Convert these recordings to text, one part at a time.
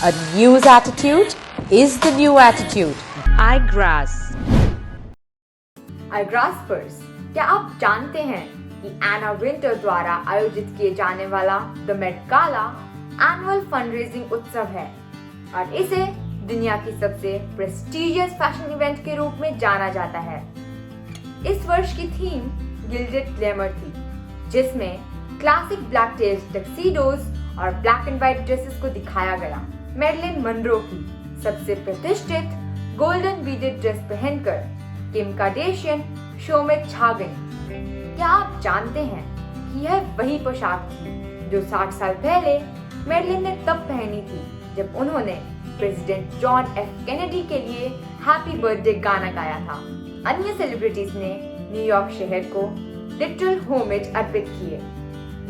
A news attitude is the new attitude. iGrass. iGraspers, क्या आप जानते हैं कि एना विंटर द्वारा आयोजित किए जाने वाला the Met Gala annual fundraising उत्सव है और इसे दुनिया की सबसे प्रेस्टिजियस फैशन इवेंट के रूप में जाना जाता है। इस वर्ष की थीम गिल्डेड ग्लैमर थी, जिसमें क्लासिक ब्लैक टेल्स टक्सीडोज और ब्लैक एंड व्हाइट ड्रेसेस को दिखाया गया। मैरिलिन मनरो की सबसे प्रतिष्ठित गोल्डन बीडेड ड्रेस पहनकर किम कार्दाशियन शो में छा गई। क्या आप जानते हैं कि यह वही पोशाक थी जो 60 साल पहले मैरिलिन ने तब पहनी थी जब उन्होंने प्रेसिडेंट जॉन एफ कैनेडी के लिए हैप्पी बर्थडे गाना गाया था। अन्य सेलिब्रिटीज ने न्यूयॉर्क शहर को लिटरल होमेज अर्पित किए।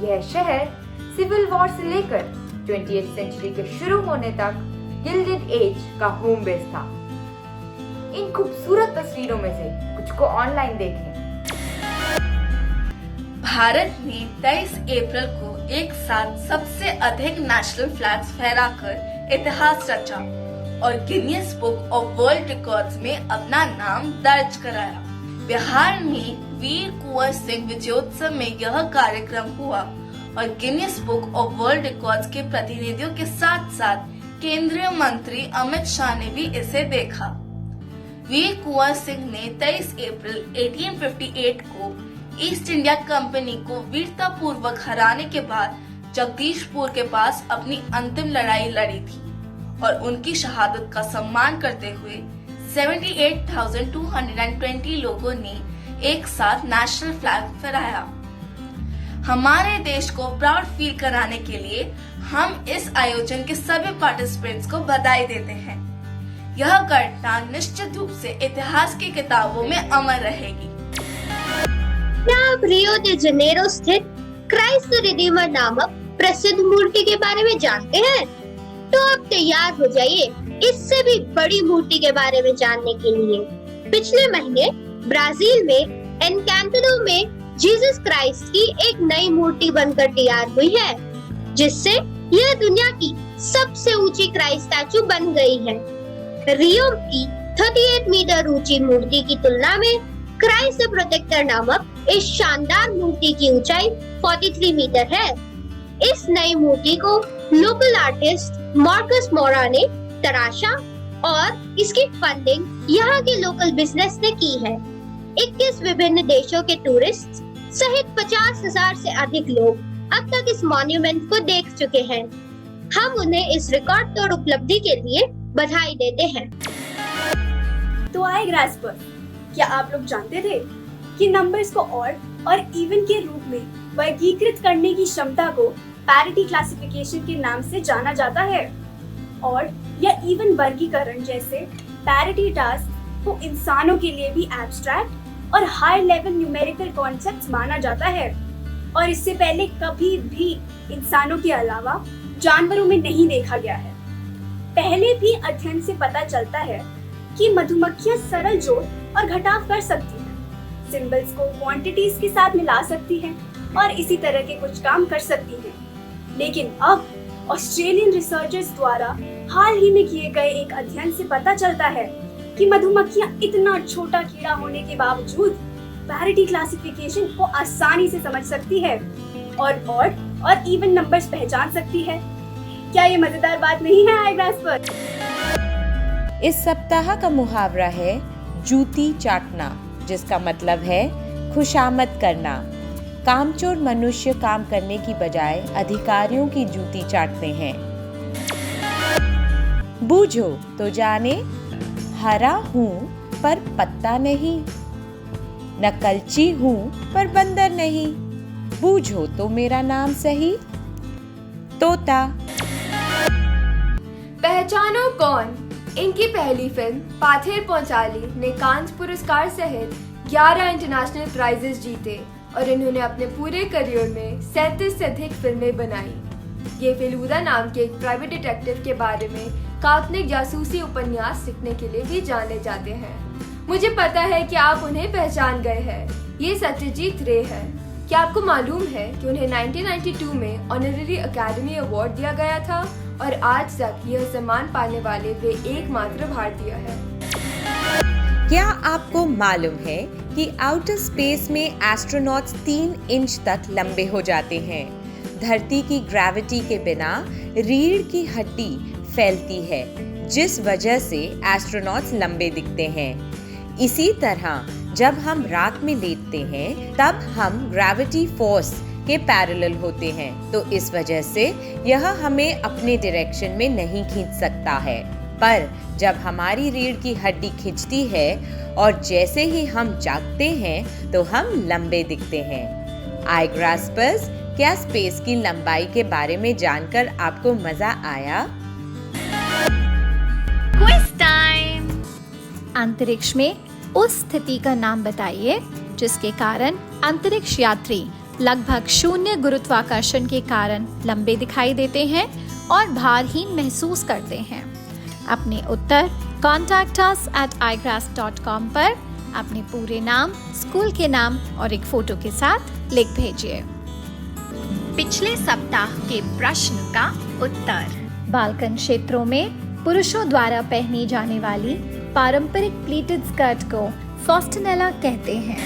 यह शहर सिविल वॉर से लेकर 20th सेंचुरी के शुरू होने तक गिल्डेड एज का होम बेस था। इन खूबसूरत तस्वीरों में से कुछ को ऑनलाइन देखें। भारत ने 23 अप्रैल को एक साथ सबसे अधिक नेशनल फ्लैग्स फहराकर इतिहास रचा और Guinness book of world records में अपना नाम दर्ज कराया। बिहार में वीर कुंवर सिंह विजयोत्सव में यह कार्यक्रम हुआ और Guinness book of world records के प्रतिनिधियों के साथ साथ केंद्रीय मंत्री अमित शाह ने भी इसे देखा। वीर कुंवर सिंह ने 23 अप्रैल 1858 को ईस्ट इंडिया कंपनी को वीरता पूर्वक हराने के बाद जगदीशपुर के पास अपनी अंतिम लड़ाई लड़ी थी और उनकी शहादत का सम्मान करते हुए 78,220 लोगों ने एक साथ नेशनल फ्लैग फहराया। हमारे देश को प्राउड फील कराने के लिए हम इस आयोजन के सभी पार्टिसिपेंट्स को बधाई देते हैं। यह घटना निश्चित रूप से इतिहास की किताबों में अमर रहेगी। क्या आप रियो दे जनेरो स्थित क्राइस्ट रिडीमर नामक प्रसिद्ध मूर्ति के बारे में जानते हैं? तो अब तैयार हो जाइए इससे भी बड़ी मूर्ति के बारे में जानने के लिए। पिछले महीने ब्राजील में एनकैंटोडो में जीसस क्राइस्ट की एक नई मूर्ति बनकर तैयार हुई है, जिससे यह दुनिया की सबसे ऊंची क्राइस्ट स्टैचू बन गई है। रियो की 38 मीटर ऊंची मूर्ति की तुलना में क्राइस्ट प्रोटेक्टर नामक इस शानदार मूर्ति की ऊंचाई 43 मीटर है। इस नई मूर्ति को लोकल आर्टिस्ट मार्कस मोरा ने तराशा और इसकी फंडिंग यहाँ के लोकल बिजनेस ने की है। 21 विभिन्न देशों के टूरिस्ट सहित 50,000 से अधिक लोग अब तक इस मॉन्यूमेंट को देख चुके हैं। हम उन्हें इस रिकॉर्ड तोड़ उपलब्धि के लिए बधाई देते हैं। तो iGraspers, क्या आप लोग जानते थे कि नंबर्स को और इवन के रूप में वर्गीकृत करने की क्षमता को पैरिटी क्लासिफिकेशन के नाम से जाना जाता है? और या इवन वर्गीकरण जैसे पैरिटी टास्क को इंसानों के लिए भी एब्स्ट्रैक्ट और हाई लेवल न्यूमेरिकल कॉन्सेप्ट्स माना जाता है और इससे पहले कभी भी इंसानों के अलावा जानवरों में नहीं देखा गया है। पहले भी अध्ययन से पता चलता है कि मधुमक्खियां सरल जोड़ और घटाव कर सकती हैं, सिंबल्स को क्वांटिटीज के साथ मिला सकती हैं और इसी तरह के कुछ काम कर सकती हैं। लेकिन अब ऑस्ट्रेलियन रिसर्चर्स द्वारा हाल ही में किए गए एक अध्ययन से पता चलता है कि मधुमक्खियां इतना छोटा कीड़ा होने के बावजूद पैरिटी क्लासिफिकेशन को आसानी से समझ सकती है और इवन नंबर्स पहचान सकती है। क्या ये मजेदार बात नहीं है iGraspers? इस सप्ताह का मुहावरा है जूती चाटना, जिसका मतलब है खुशामद करना। कामचोर मनुष्य काम करने की बजाय अधिकारियों की जूती चाटते हैं। बूझो तो जाने, हरा हूँ पर पत्ता नहीं, नकलची हूँ पर बंदर नहीं, बूझो तो मेरा नाम सही, तोता। पहचानो कौन। इनकी पहली फिल्म पाथेर पंचाली ने कांस पुरस्कार सहित 11 इंटरनेशनल प्राइजेस जीते और इन्होंने अपने पूरे करियर में 37 से अधिक फिल्में बनाई। ये फेलूदा नाम के एक प्राइवेट डिटेक्टिव के बारे में काल्पनिक जासूसी उपन्यास लिखने के लिए भी जाने जाते हैं। मुझे पता है कि आप उन्हें पहचान गए हैं। ये सत्यजीत रे है। क्या आपको मालूम है कि उन्हें 1992 में ऑनररी अकेडमी अवार्ड दिया गया था और आज तक यह सम्मान पाने वाले वे एकमात्र भारतीय हैं। क्या आपको मालूम है कि आउटर स्पेस में एस्ट्रोनॉट्स 3 इंच तक लंबे हो जाते हैं? धरती की ग्रेविटी के बिना रीढ़ की हड्डी फैलती है, जिस वजह से एस्ट्रोनॉट्स लंबे दिखते हैं। इसी तरह जब हम रात में लेटते हैं तब हम ग्रेविटी फोर्स के पैरेलल होते हैं, तो इस वजह से यह हमें अपने डायरेक्शन में नहीं खींच सकता है। पर जब हमारी रीढ़ की हड्डी खिंचती है और जैसे ही हम जागते हैं तो हम लंबे दिखते हैं। आई ग्रास्पर्स, क्या स्पेस की लंबाई के बारे में जानकर आपको मजा आया? Quiz time. अंतरिक्ष में उस स्थिति का नाम बताइए जिसके कारण अंतरिक्ष यात्री लगभग शून्य गुरुत्वाकर्षण के कारण लंबे दिखाई देते हैं और भारहीन महसूस करते हैं। अपने उत्तर contactus@igrass.com पर अपने पूरे नाम, स्कूल के नाम और एक फोटो के साथ लिख भेजिए। पिछले सप्ताह के प्रश्न का उत्तर। बाल्कन क्षेत्रों में पुरुषों द्वारा पहनी जाने वाली पारंपरिक प्लीटेड स्कर्ट को फॉस्टनेला कहते हैं।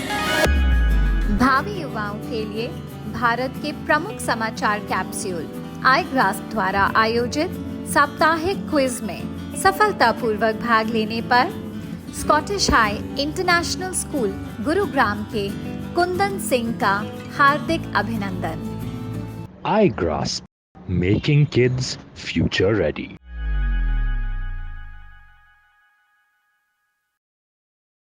भावी युवाओं के लिए भारत के प्रमुख समाचार कैप्सूल आई ग्रास द्वारा आयोजित साप्ताहिक क्विज में सफलतापूर्वक भाग लेने पर Scottish high international school Gurugram के कुंदन सिंह का हार्दिक अभिनंदन। iGrasp, making kids future ready.